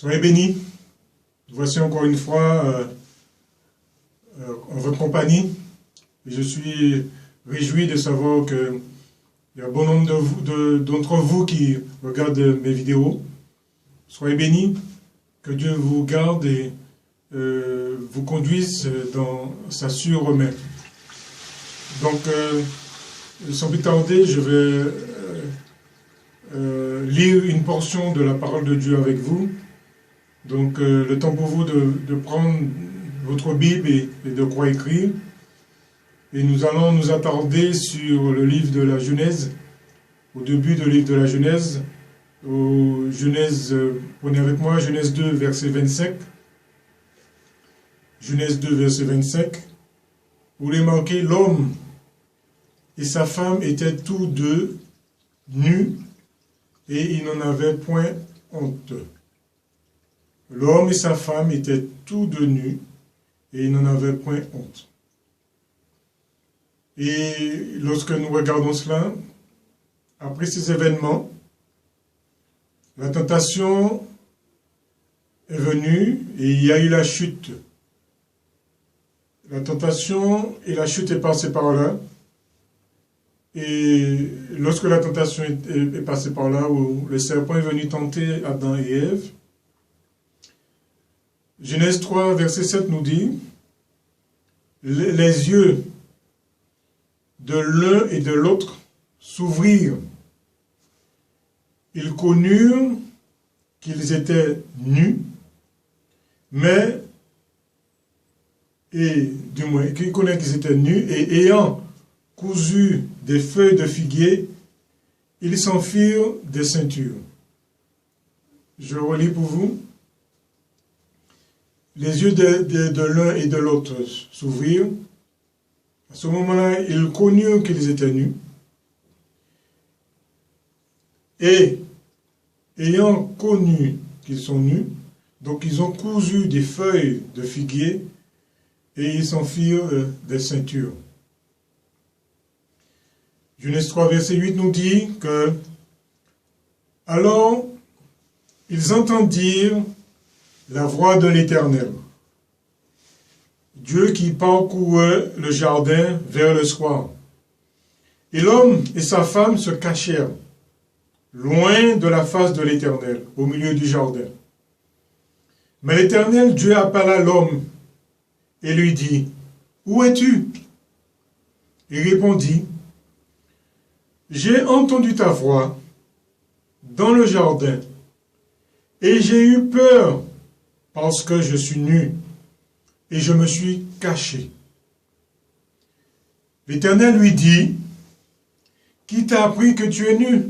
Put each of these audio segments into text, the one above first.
Soyez bénis. Voici encore une fois en votre compagnie. Et je suis réjoui de savoir qu'il y a un bon nombre d'entre vous qui regardent mes vidéos. Soyez bénis. Que Dieu vous garde et vous conduise dans sa sûre main. Donc, sans plus tarder, je vais lire une portion de la parole de Dieu avec vous. Donc, le temps pour vous de prendre votre Bible et de quoi écrire. Et nous allons nous attarder sur le livre de la Genèse, au début du livre de la Genèse, prenez avec moi Genèse 2, verset 25. Genèse 2, verset 25, où il est marqué: l'homme et sa femme étaient tous deux nus, et ils n'en avaient point honte. L'homme et sa femme étaient tous deux nus, et ils n'en avaient point honte. Et lorsque nous regardons cela, après ces événements, la tentation est venue et il y a eu la chute. La tentation et la chute est passée par là. Et lorsque la tentation est passée par là, où le serpent est venu tenter Adam et Ève, Genèse 3, verset 7 nous dit: les yeux de l'un et de l'autre s'ouvrirent. Ils connurent qu'ils étaient nus, qu'ils connaissent qu'ils étaient nus, et ayant cousu des feuilles de figuier, ils s'en firent des ceintures. Je relis pour vous. Les yeux de l'un et de l'autre s'ouvrirent. À ce moment-là, ils connurent qu'ils étaient nus. Et, ayant connu qu'ils sont nus, donc ils ont cousu des feuilles de figuier et ils s'en firent des ceintures. Genèse 3, verset 8 nous dit que alors ils entendirent la voix de l'Éternel, Dieu qui parcourait le jardin vers le soir. Et l'homme et sa femme se cachèrent loin de la face de l'Éternel, au milieu du jardin. Mais l'Éternel Dieu appela l'homme et lui dit: où es-tu? Il répondit: j'ai entendu ta voix dans le jardin, et j'ai eu peur parce que je suis nu, et je me suis caché. L'Éternel lui dit: qui t'a appris que tu es nu?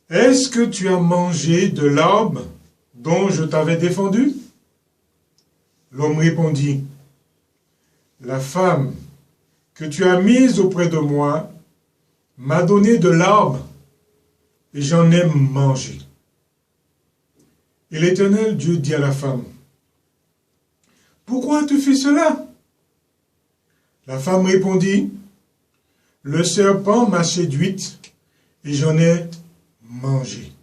Est-ce que tu as mangé de l'arbre dont je t'avais défendu? L'homme répondit: la femme que tu as mise auprès de moi m'a donné de l'arbre et j'en ai mangé. Et l'Éternel Dieu dit à la femme: pourquoi as-tu fait cela? La femme répondit: le serpent m'a séduite et j'en ai mangé.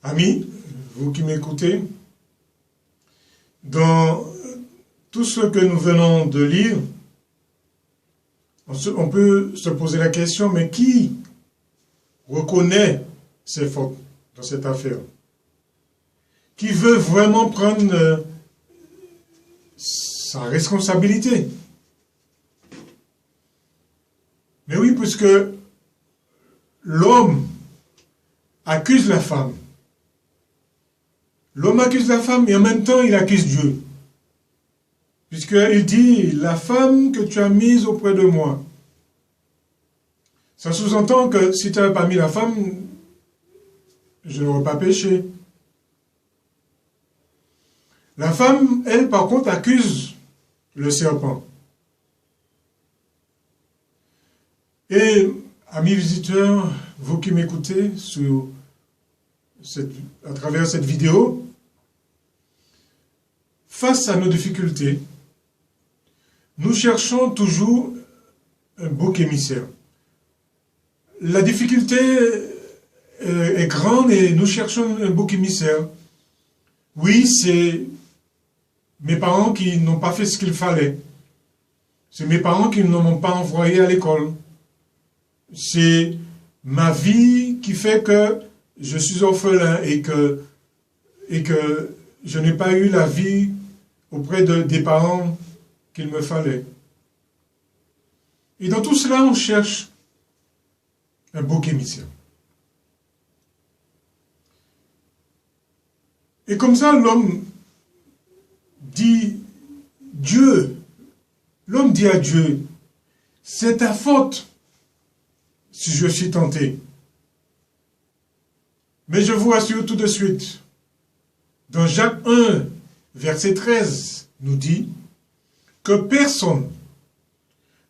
Amis, vous qui m'écoutez, dans tout ce que nous venons de lire, on peut se poser la question, mais qui reconnaît ses fautes dans cette affaire? Qui veut vraiment prendre sa responsabilité? Mais oui, puisque l'homme accuse la femme. L'homme accuse la femme et en même temps il accuse Dieu. Puisqu'il dit: la femme que tu as mise auprès de moi. Ça sous-entend que si tu n'avais pas mis la femme, je n'aurais pas péché. La femme, elle, par contre, accuse le serpent. Et, amis visiteurs, vous qui m'écoutez à travers cette vidéo, face à nos difficultés, nous cherchons toujours un bouc émissaire. La difficulté est grande et nous cherchons un bouc émissaire. Oui, c'est mes parents qui n'ont pas fait ce qu'il fallait. C'est mes parents qui ne m'ont pas envoyé à l'école. C'est ma vie qui fait que je suis orphelin et que je n'ai pas eu la vie auprès des parents qu'il me fallait. Et dans tout cela, on cherche un bouc émissaire. Et comme ça, l'homme dit, l'homme dit à Dieu, c'est ta faute si je suis tenté. Mais je vous rassure tout de suite, dans Jacques 1, verset 13, nous dit que personne,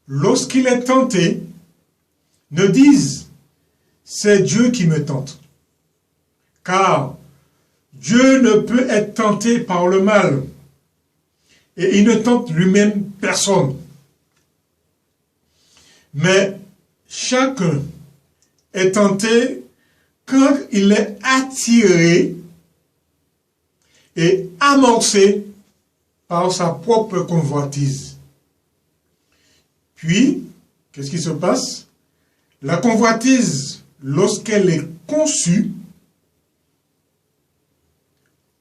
lorsqu'il est tenté, ne dise « c'est Dieu qui me tente ». Car Dieu ne peut être tenté par le mal et il ne tente lui-même personne. Mais chacun est tenté quand il est attiré et amorcé par sa propre convoitise. Puis, qu'est-ce qui se passe? La convoitise, lorsqu'elle est conçue,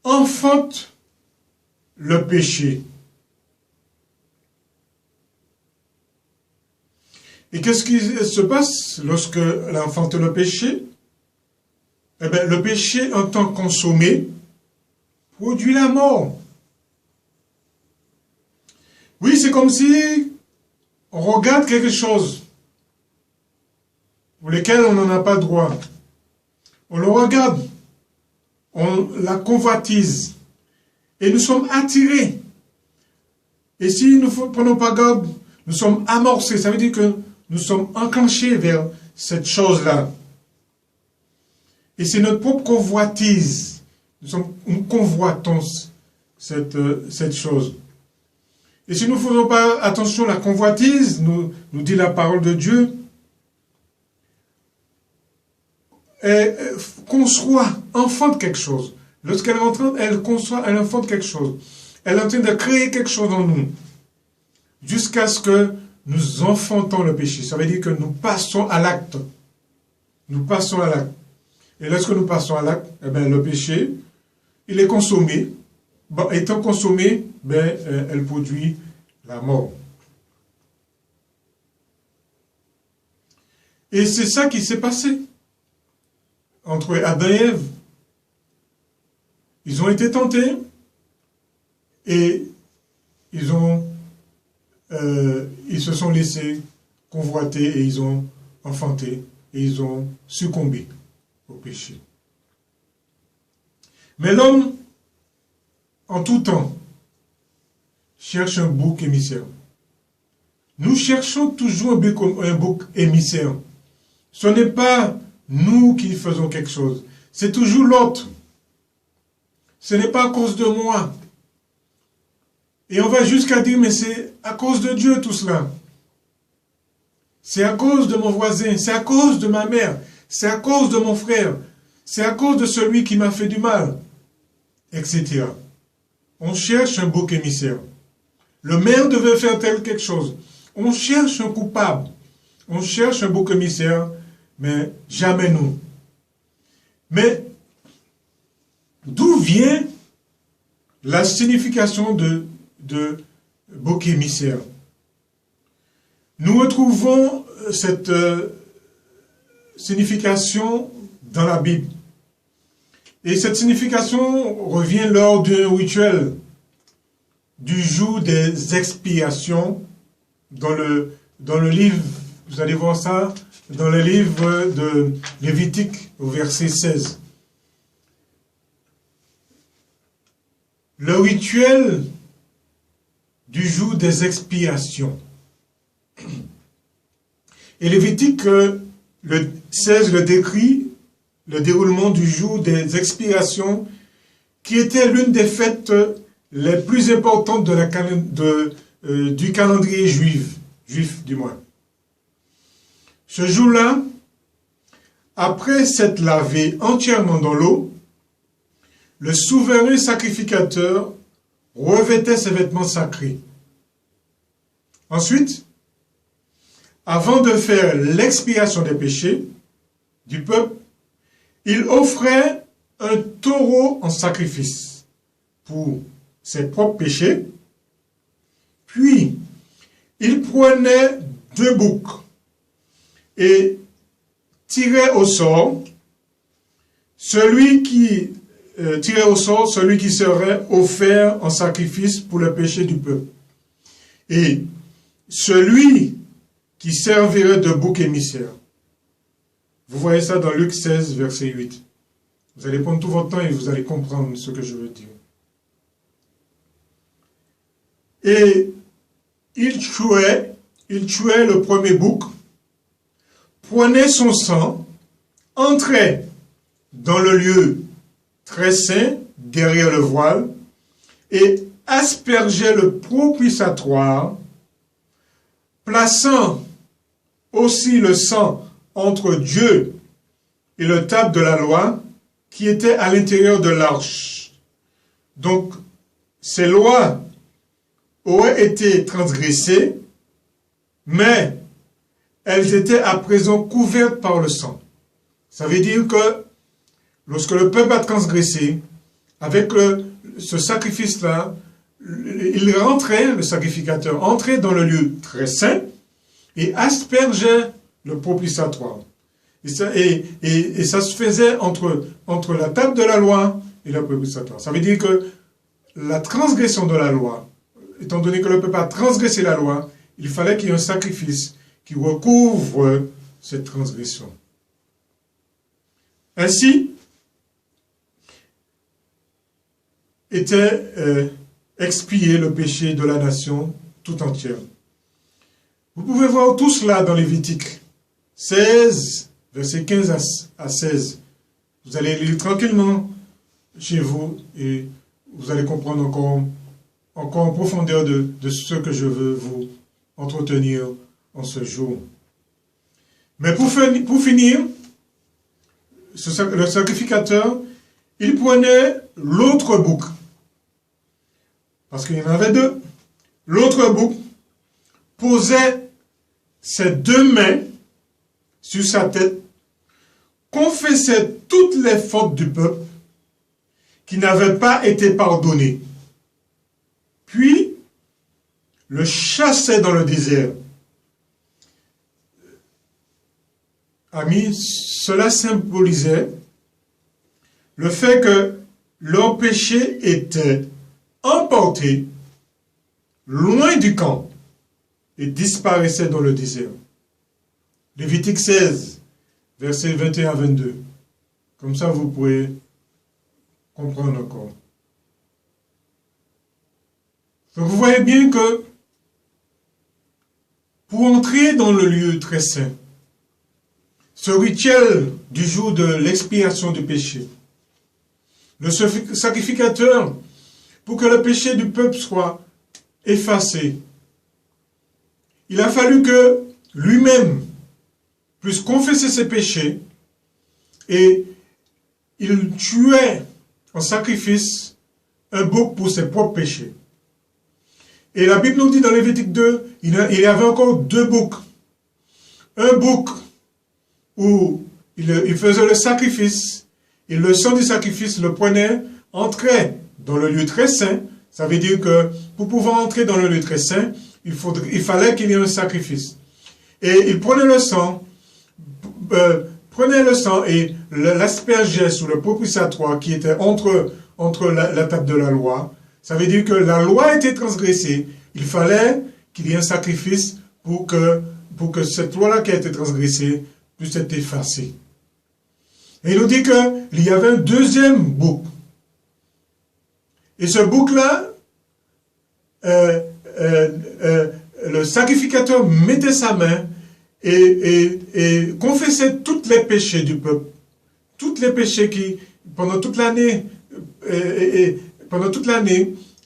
enfante le péché. Et qu'est-ce qui se passe lorsque elle enfante le péché? Eh bien, le péché, en tant que consommé, produit la mort. Oui, c'est comme si on regarde quelque chose pour lequel on n'en a pas droit. On le regarde, on la convoitise et nous sommes attirés. Et si nous ne prenons pas garde, nous sommes amorcés. Ça veut dire que nous sommes enclenchés vers cette chose-là. Et c'est notre propre convoitise. Nous convoitons cette chose. Et si nous ne faisons pas attention à la convoitise, nous dit la parole de Dieu, elle conçoit, enfante quelque chose. Lorsqu'elle est en train, elle conçoit, elle enfante quelque chose. Elle est en train de créer quelque chose en nous. Jusqu'à ce que nous enfantons le péché. Ça veut dire que nous passons à l'acte. Nous passons à l'acte. Et lorsque nous passons à l'acte, eh bien, le péché, il est consommé. Bon, étant consommé, ben, elle produit la mort. Et c'est ça qui s'est passé entre Adam et Ève. Ils ont été tentés et ils se sont laissés convoiter et ils ont enfanté et ils ont succombé au péché. Mais l'homme, en tout temps, cherche un bouc émissaire. Nous cherchons toujours un bouc émissaire. Ce n'est pas nous qui faisons quelque chose. C'est toujours l'autre. Ce n'est pas à cause de moi. Et on va jusqu'à dire, mais c'est à cause de Dieu tout cela. C'est à cause de mon voisin, c'est à cause de ma mère, c'est à cause de mon frère, c'est à cause de celui qui m'a fait du mal, etc. On cherche un bouc émissaire. Le maire devait faire tel quelque chose. On cherche un coupable. On cherche un bouc émissaire, mais jamais nous. Mais d'où vient la signification de bouc émissaire? Nous retrouvons cette signification dans la Bible. Et cette signification revient lors d'un rituel du jour des expiations dans le livre, vous allez voir ça, dans le livre de Lévitique au verset 16. Le rituel du jour des expiations. Et Lévitique, le 16 le décrit, le déroulement du jour des expirations, qui était l'une des fêtes les plus importantes du calendrier juif du moins. Ce jour-là après s'être lavé entièrement dans l'eau, le souverain sacrificateur revêtait ses vêtements sacrés. Ensuite, avant de faire l'expiation des péchés du peuple, il offrait un taureau en sacrifice pour ses propres péchés, puis il prenait 2 boucs et tirait au sort celui qui serait offert en sacrifice pour le péché du peuple. Et celui qui servirait de bouc émissaire. Vous voyez ça dans Luc 16, verset 8. Vous allez prendre tout votre temps et vous allez comprendre ce que je veux dire. Et il tuait le premier bouc, prenait son sang, entrait dans le lieu très saint, derrière le voile, et aspergeait le propitiatoire, plaçant aussi le sang entre Dieu et le table de la loi qui était à l'intérieur de l'arche. Donc, ces lois auraient été transgressées, mais elles étaient à présent couvertes par le sang. Ça veut dire que lorsque le peuple a transgressé, avec ce sacrifice-là, il rentrait, le sacrificateur entrait dans le lieu très saint et aspergeait le propitiatoire. Et ça se faisait entre la table de la loi et le propitiatoire. Ça veut dire que la transgression de la loi, étant donné que le peuple a transgressé la loi, il fallait qu'il y ait un sacrifice qui recouvre cette transgression. Ainsi, était expié le péché de la nation tout entière. Vous pouvez voir tout cela dans Lévitique 16, versets 15 à 16. Vous allez lire tranquillement chez vous et vous allez comprendre encore en profondeur de ce que je veux vous entretenir en ce jour. Mais pour finir, le sacrificateur, il prenait l'autre bouc. Parce qu'il y en avait 2. L'autre bouc posait ses 2 mains sur sa tête, confessait toutes les fautes du peuple qui n'avaient pas été pardonnées. Puis, le chassait dans le désert. Amis, cela symbolisait le fait que leur péché était emporté loin du camp et disparaissait dans le désert. Lévitique 16, versets 21 à 22. Comme ça, vous pouvez comprendre encore. Donc, vous voyez bien que pour entrer dans le lieu très saint, ce rituel du jour de l'expiation du péché, le sacrificateur, pour que le péché du peuple soit effacé, il a fallu que lui-même puisse confesser ses péchés et il tuait en sacrifice un bouc pour ses propres péchés. Et la Bible nous dit dans Lévitique 2, il y avait encore 2 boucs. Un bouc où il faisait le sacrifice, et le sang du sacrifice le prenait, entrait dans le lieu très saint. Ça veut dire que pour pouvoir entrer dans le lieu très saint, il fallait qu'il y ait un sacrifice. Et il prenait le sang et l'aspergeait sur le propitiatoire qui était entre la table de la loi. Ça veut dire que la loi était transgressée. Il fallait qu'il y ait un sacrifice pour que cette loi-là qui a été transgressée puisse être effacée. Et il nous dit qu'il y avait un 2e bouc. Et ce bouc-là, le sacrificateur mettait sa main et confessait tous les péchés du peuple. Tous les péchés qui, pendant toute l'année, et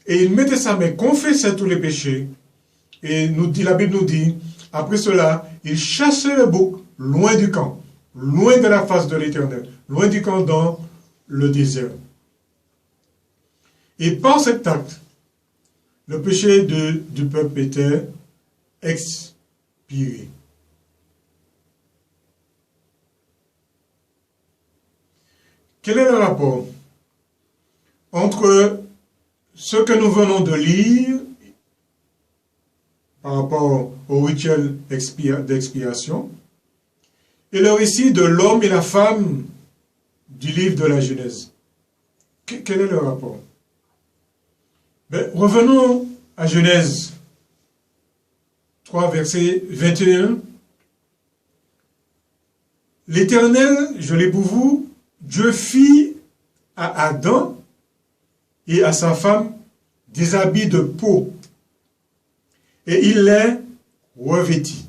il mettait sa main, confessait tous les péchés. Et la Bible nous dit, après cela, il chassait le bouc loin du camp. loin de la face de l'Éternel, loin du camp dans le désert. Et par cet acte, le péché du peuple était expiré. Quel est le rapport entre ce que nous venons de lire par rapport au rituel d'expiation et le récit de l'homme et la femme du livre de la Genèse? Quel est le rapport? Revenons à Genèse 3, verset 21. L'Éternel, je l'ai pour vous, Dieu fit à Adam et à sa femme des habits de peau, et il les revêtit.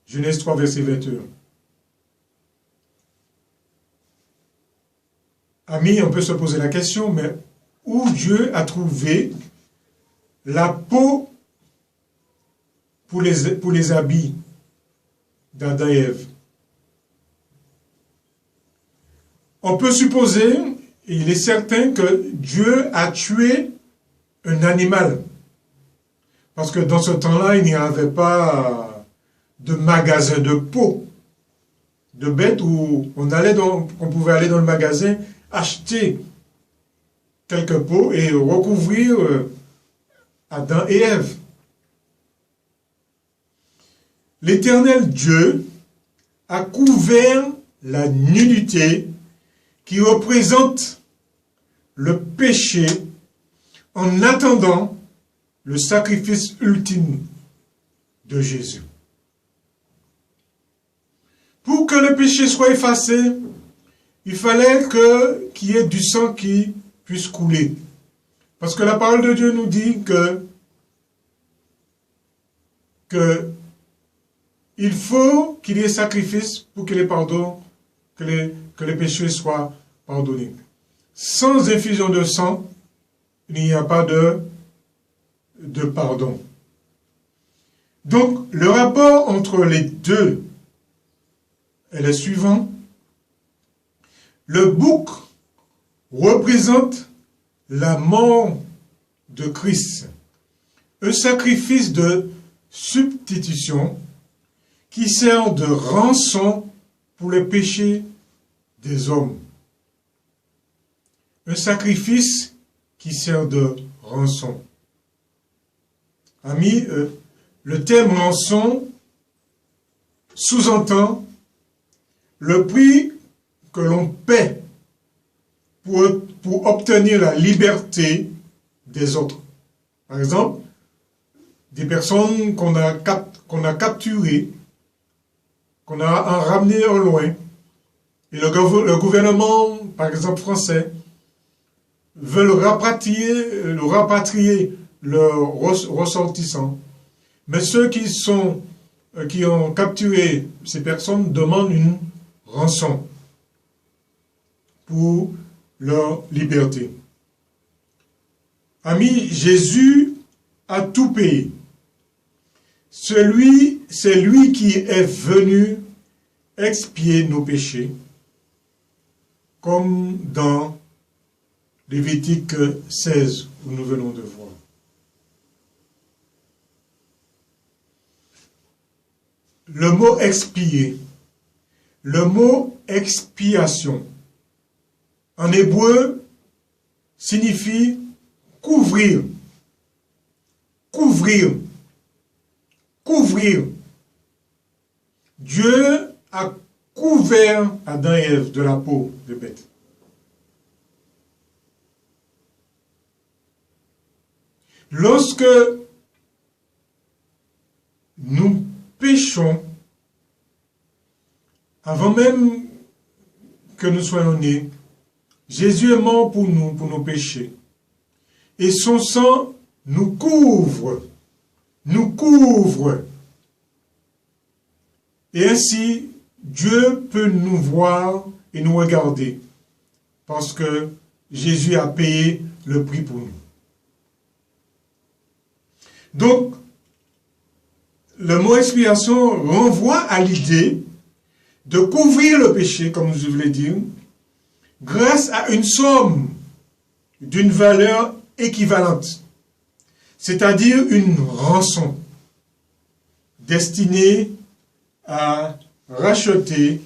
Genèse 3, verset 21. Amis, on peut se poser la question, mais où Dieu a trouvé la peau pour les habits d'Adam et Ève? On peut supposer, et il est certain, que Dieu a tué un animal. Parce que dans ce temps-là, il n'y avait pas de magasin de peau, de bêtes où on pouvait aller dans le magasin, acheter quelques peaux et recouvrir Adam et Ève. L'Éternel Dieu a couvert la nudité qui représente le péché en attendant le sacrifice ultime de Jésus. Pour que le péché soit effacé, il fallait qu'il y ait du sang qui puisse couler. Parce que la parole de Dieu nous dit que il faut qu'il y ait sacrifice pour que les péchés soient pardonnés. Sans infusion de sang, il n'y a pas de pardon. Donc, le rapport entre les deux est le suivant. Le bouc représente la mort de Christ, un sacrifice de substitution qui sert de rançon pour les péchés des hommes. Un sacrifice qui sert de rançon. Amis, le terme rançon sous-entend le prix que l'on paie pour obtenir la liberté des autres. Par exemple, des personnes qu'on a capturées, qu'on a ramenées au loin, et le gouvernement, par exemple français, veut rapatrier leurs ressortissants. Mais ceux qui ont capturé ces personnes demandent une rançon pour leur liberté. Amis, Jésus a tout payé. C'est lui qui est venu expier nos péchés, comme dans Lévitique 16, où nous venons de voir. Le mot expier, le mot expiation, en hébreu, signifie couvrir, couvrir, couvrir. Dieu a couvert Adam et Ève de la peau de bête. Lorsque nous péchons, avant même que nous soyons nés, Jésus est mort pour nos péchés. Et son sang nous couvre, nous couvre. Et ainsi, Dieu peut nous voir et nous regarder, parce que Jésus a payé le prix pour nous. Donc, le mot expiation renvoie à l'idée de couvrir le péché, comme je vous l'ai dit, grâce à une somme d'une valeur équivalente, c'est-à-dire une rançon destinée à racheter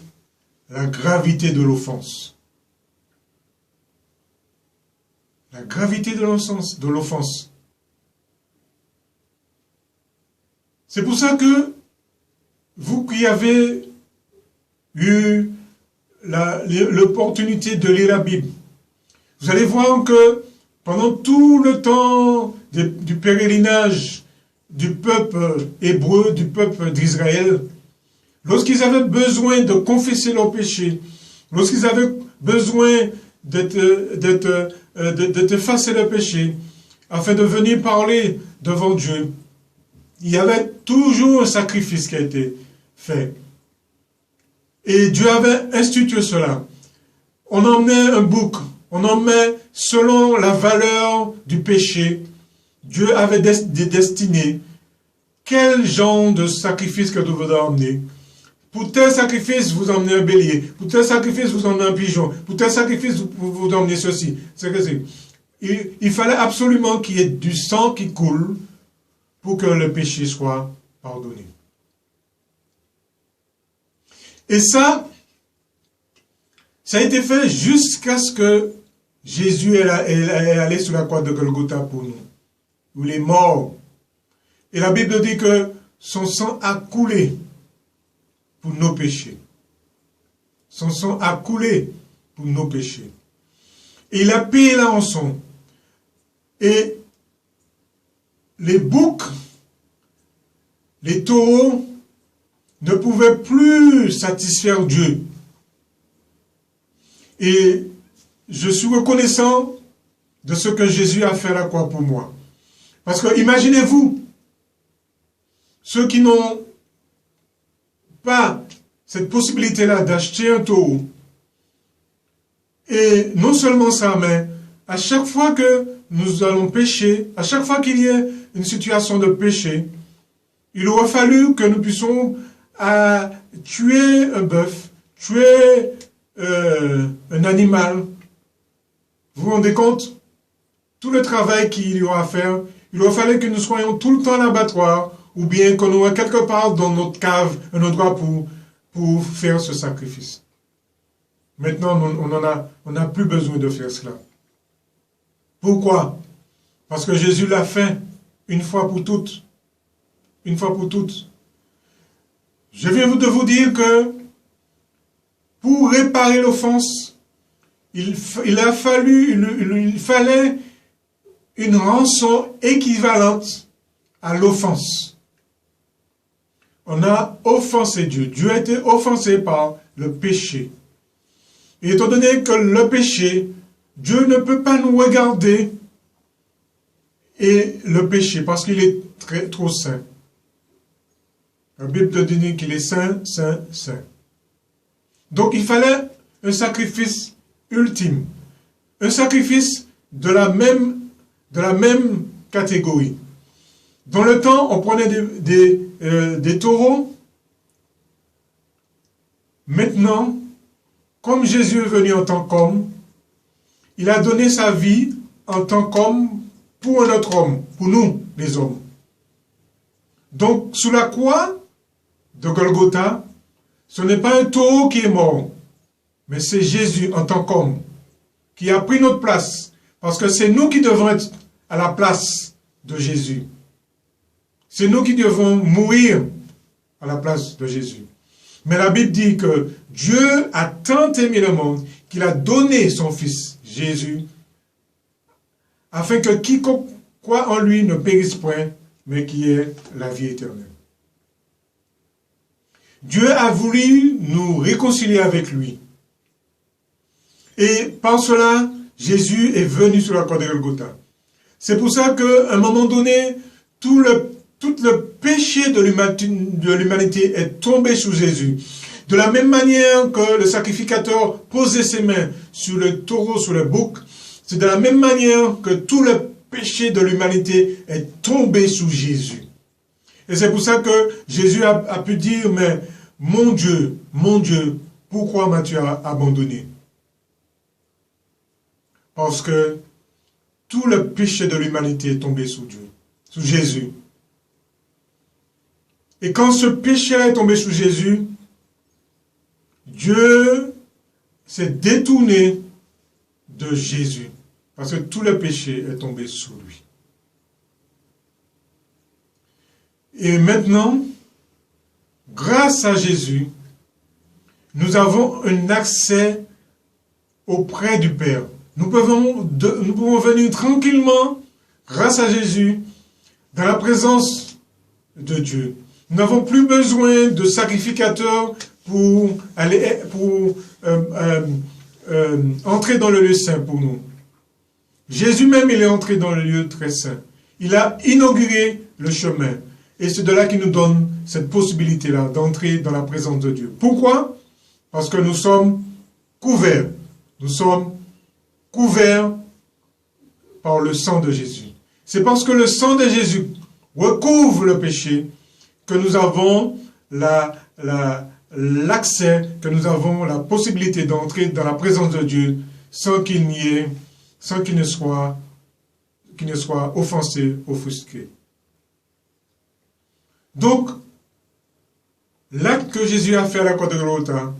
la gravité de l'offense. La gravité de l'offense. C'est pour ça que vous qui avez eu l'opportunité de lire la Bible, vous allez voir que pendant tout le temps du pèlerinage du peuple hébreu, du peuple d'Israël, lorsqu'ils avaient besoin de confesser leurs péchés, lorsqu'ils avaient besoin d'effacer leurs péchés, afin de venir parler devant Dieu, il y avait toujours un sacrifice qui a été fait. Et Dieu avait institué cela. On emmenait un bouc, on emmenait selon la valeur du péché. Dieu avait destiné quel genre de sacrifice que vous devez emmener. Pour tel sacrifice, vous emmenez un bélier. Pour tel sacrifice, vous emmenez un pigeon. Pour tel sacrifice, vous emmenez ceci. Il fallait absolument qu'il y ait du sang qui coule pour que le péché soit pardonné. Et ça a été fait jusqu'à ce que Jésus est allé sur la croix de Golgotha pour nous. Où il est mort. Et la Bible dit que son sang a coulé pour nos péchés. Son sang a coulé pour nos péchés. Et il a payé la rançon. Et les boucs, les taureaux ne pouvaient plus satisfaire Dieu. Et je suis reconnaissant de ce que Jésus a fait à la croix pour moi. Parce que imaginez-vous, ceux qui n'ont pas cette possibilité-là d'acheter un taureau, et non seulement ça, mais à chaque fois que nous allons pécher, à chaque fois qu'il y ait une situation de péché, il aura fallu que nous puissions tuer un bœuf, tuer un animal. Vous vous rendez compte? Tout le travail qu'il y aura à faire, il aura fallu que nous soyons tout le temps à l'abattoir, ou bien qu'on aura quelque part dans notre cave un endroit pour faire ce sacrifice. Maintenant, on n'a plus besoin de faire cela. Pourquoi? Parce que Jésus l'a fait une fois pour toutes. Une fois pour toutes. Je viens de vous dire que pour réparer l'offense, il fallait une rançon équivalente à l'offense. On a offensé Dieu. Dieu a été offensé par le péché. Et étant donné que le péché, Dieu ne peut pas nous regarder et le péché, parce qu'il est trop saint. La Bible dit qu'il est saint, saint, saint. Donc il fallait un sacrifice ultime. Un sacrifice de la même catégorie. Dans le temps, on prenait des taureaux. Maintenant, comme Jésus est venu en tant qu'homme, il a donné sa vie en tant qu'homme pour un autre homme, pour nous, les hommes. Donc, sous la croix de Golgotha, ce n'est pas un taureau qui est mort, mais c'est Jésus en tant qu'homme qui a pris notre place, parce que c'est nous qui devons être à la place de Jésus. C'est nous qui devons mourir à la place de Jésus. Mais la Bible dit que Dieu a tant aimé le monde qu'il a donné son Fils, Jésus, afin que quiconque croit en lui ne périsse point, mais qui ait la vie éternelle. Dieu a voulu nous réconcilier avec lui. Et par cela, Jésus est venu sur la croix de Golgotha. C'est pour ça qu'à un moment donné, tout le péché de l'humanité est tombé sous Jésus. De la même manière que le sacrificateur posait ses mains sur le taureau, sur le bouc, c'est de la même manière que tout le péché de l'humanité est tombé sous Jésus. Et c'est pour ça que Jésus a pu dire, mais mon Dieu, pourquoi m'as-tu abandonné? Parce que tout le péché de l'humanité est tombé sous Dieu, sous Jésus. Et quand ce péché est tombé sous Jésus, Dieu s'est détourné de Jésus. Parce que tout le péché est tombé sous lui. Et maintenant, grâce à Jésus, nous avons un accès auprès du Père. Nous pouvons venir tranquillement, grâce à Jésus, dans la présence de Dieu. Nous n'avons plus besoin de sacrificateurs pour entrer dans le lieu saint pour nous. Jésus même, il est entré dans le lieu très saint. Il a inauguré le chemin. Et c'est de là qu'il nous donne cette possibilité-là d'entrer dans la présence de Dieu. Pourquoi? Parce que nous sommes couverts. Nous sommes couverts par le sang de Jésus. C'est parce que le sang de Jésus recouvre le péché que nous avons l'accès, que nous avons la possibilité d'entrer dans la présence de Dieu sans qu'il ne soit offensé, offusqué. Donc, l'acte que Jésus a fait à la croix de Golgotha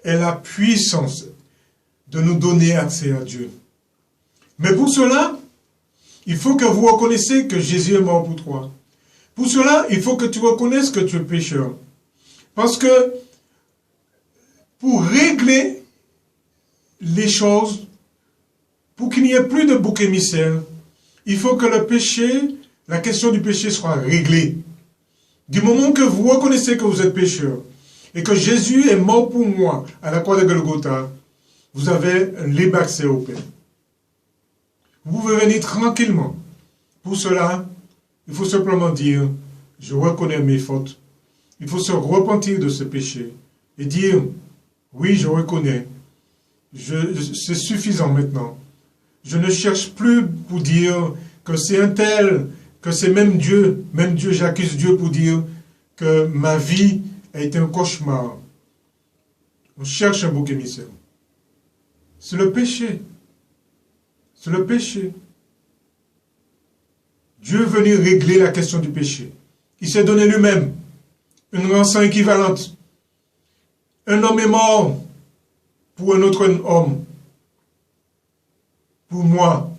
est la puissance de nous donner accès à Dieu. Mais pour cela, il faut que vous reconnaissiez que Jésus est mort pour toi. Pour cela, il faut que tu reconnaisses que tu es pécheur. Parce que pour régler les choses, pour qu'il n'y ait plus de bouc émissaire, il faut que le péché, la question du péché soit réglée. Du moment que vous reconnaissez que vous êtes pécheur et que Jésus est mort pour moi à la croix de Golgotha, vous avez un libre accès au Père. Vous pouvez venir tranquillement. Pour cela, il faut simplement dire, je reconnais mes fautes. Il faut se repentir de ce péché et dire, oui, je reconnais. C'est suffisant maintenant. Je ne cherche plus pour dire que c'est un tel, que c'est même Dieu, j'accuse Dieu pour dire que ma vie a été un cauchemar. On cherche un bouc émissaire. C'est le péché. C'est le péché. Dieu est venu régler la question du péché. Il s'est donné lui-même une rançon équivalente. Un homme est mort pour un autre homme. Pour moi,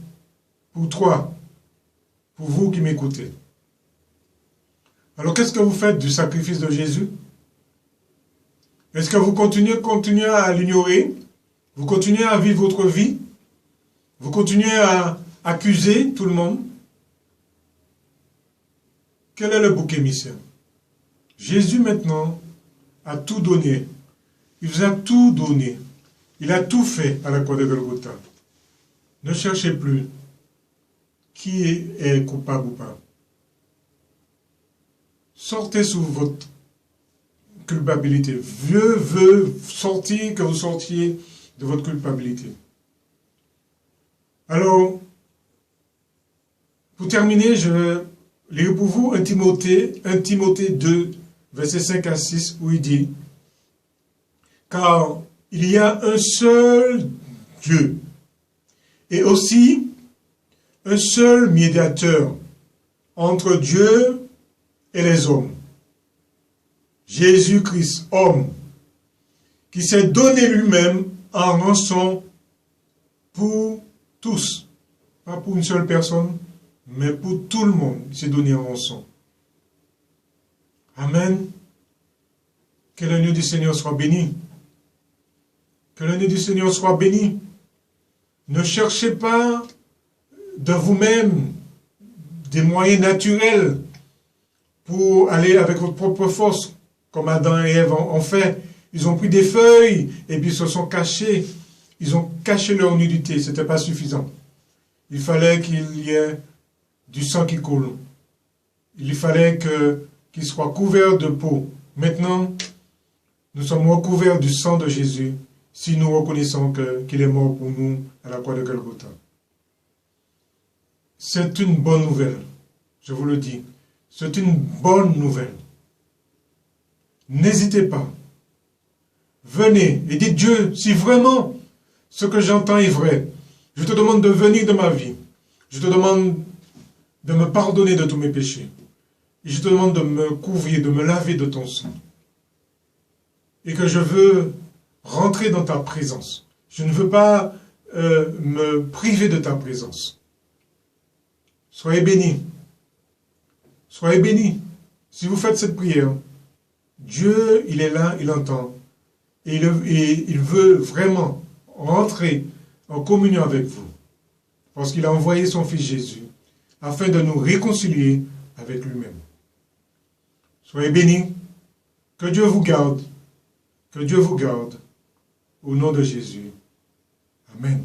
pour toi, pour vous qui m'écoutez. Alors qu'est-ce que vous faites du sacrifice de Jésus? Est-ce que vous continuez à l'ignorer? Vous continuez à vivre votre vie? Vous continuez à accuser tout le monde? Quel est le bouc émissaire? Jésus maintenant a tout donné. Il vous a tout donné. Il a tout fait à la croix de Golgotha. Ne cherchez plus qui est coupable ou pas. Sortez sous votre culpabilité. Dieu veut sortir, que vous sortiez de votre culpabilité. Alors, pour terminer, je vais lire pour vous 1 Timothée 2, versets 5 à 6, où il dit, « Car il y a un seul Dieu, et aussi un seul médiateur entre Dieu et les hommes, Jésus-Christ, homme, qui s'est donné lui-même en rançon pour tous, pas pour une seule personne, mais pour tout le monde, il s'est donné en rançon. » Amen. Que le nom du Seigneur soit béni. Que le nom du Seigneur soit béni. Ne cherchez pas de vous-même des moyens naturels pour aller avec votre propre force, comme Adam et Ève ont fait. Ils ont pris des feuilles et puis ils se sont cachés. Ils ont caché leur nudité, ce n'était pas suffisant. Il fallait qu'il y ait du sang qui coule. Il fallait qu'ils soient couverts de peau. Maintenant, nous sommes recouverts du sang de Jésus si nous reconnaissons qu'il est mort pour nous à la croix de Golgotha. C'est une bonne nouvelle, je vous le dis. C'est une bonne nouvelle. n'hésitez pas. Venez et dites Dieu, si vraiment ce que j'entends est vrai, je te demande de venir dans ma vie. Je te demande de me pardonner de tous mes péchés. Et je te demande de me couvrir, de me laver de ton sang. Et que je veux rentrer dans ta présence. Je ne veux pas me priver de ta présence. Soyez bénis. Soyez bénis. Si vous faites cette prière, Dieu, il est là, il entend. Et il veut vraiment rentrer en communion avec vous. Parce qu'il a envoyé son Fils Jésus afin de nous réconcilier avec lui-même. Soyez bénis. Que Dieu vous garde. Que Dieu vous garde. Au nom de Jésus. Amen.